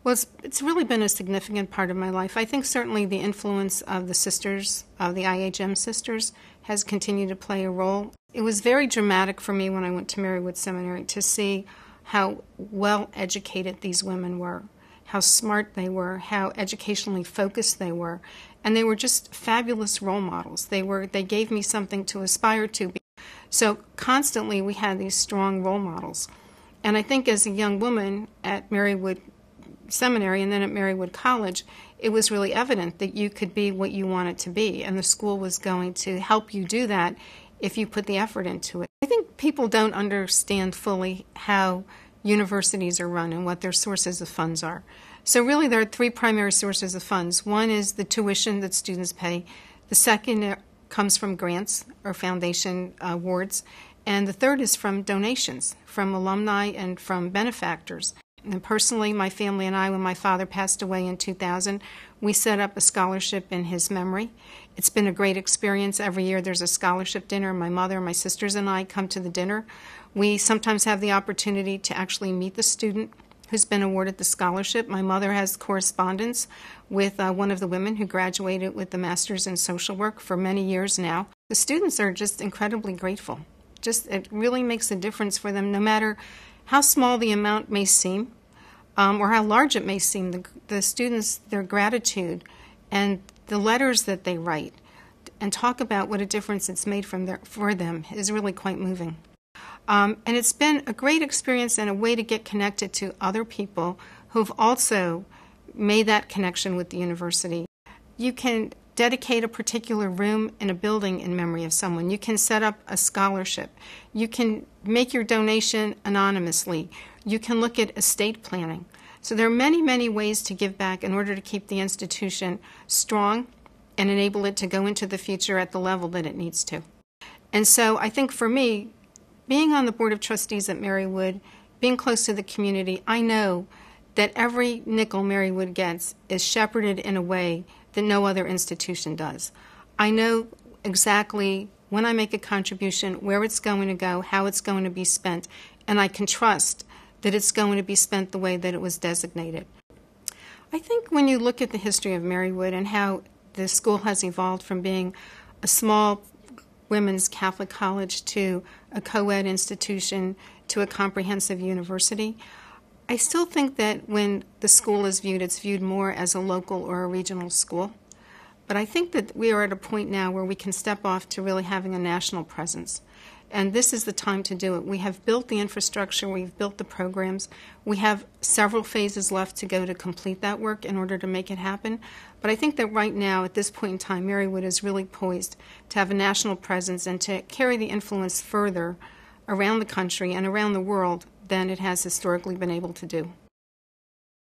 Well, it's really been a significant part of my life. I think certainly the influence of the sisters, of the IHM sisters, has continued to play a role. It was very dramatic for me when I went to Marywood Seminary to see how well educated these women were, how smart they were, how educationally focused they were, and they were just fabulous role models. They gave me something to aspire to. So constantly we had these strong role models. And I think as a young woman at Marywood Seminary and then at Marywood College, it was really evident that you could be what you wanted to be, and the school was going to help you do that if you put the effort into it. I think people don't understand fully how universities are run and what their sources of funds are. So really there are three primary sources of funds. One is the tuition that students pay. The second comes from grants or foundation awards. And the third is from donations, from alumni and from benefactors. And personally, my family and I, when my father passed away in 2000, we set up a scholarship in his memory. It's been a great experience. Every year there's a scholarship dinner. My mother, my sisters, and I come to the dinner. We sometimes have the opportunity to actually meet the student who's been awarded the scholarship. My mother has correspondence with one of the women who graduated with the Master's in Social Work for many years now. The students are just incredibly grateful. It really makes a difference for them, no matter how small the amount may seem or how large it may seem. The students, their gratitude and the letters that they write and talk about what a difference it's made for them is really quite moving. And it's been a great experience and a way to get connected to other people who've also made that connection with the university. You can dedicate a particular room in a building in memory of someone. You can set up a scholarship. You can make your donation anonymously. You can look at estate planning. So there are many, many ways to give back in order to keep the institution strong and enable it to go into the future at the level that it needs to. And so I think for me, being on the Board of Trustees at Marywood, being close to the community, I know that every nickel Marywood gets is shepherded in a way that no other institution does. I know exactly when I make a contribution, where it's going to go, how it's going to be spent, and I can trust that it's going to be spent the way that it was designated. I think when you look at the history of Marywood and how the school has evolved from being a small women's Catholic college to a co-ed institution to a comprehensive university, I still think that when the school is viewed, it's viewed more as a local or a regional school. But I think that we are at a point now where we can step off to really having a national presence. And this is the time to do it. We have built the infrastructure, we've built the programs. We have several phases left to go to complete that work in order to make it happen. But I think that right now, at this point in time, Marywood is really poised to have a national presence and to carry the influence further around the country and around the world than it has historically been able to do.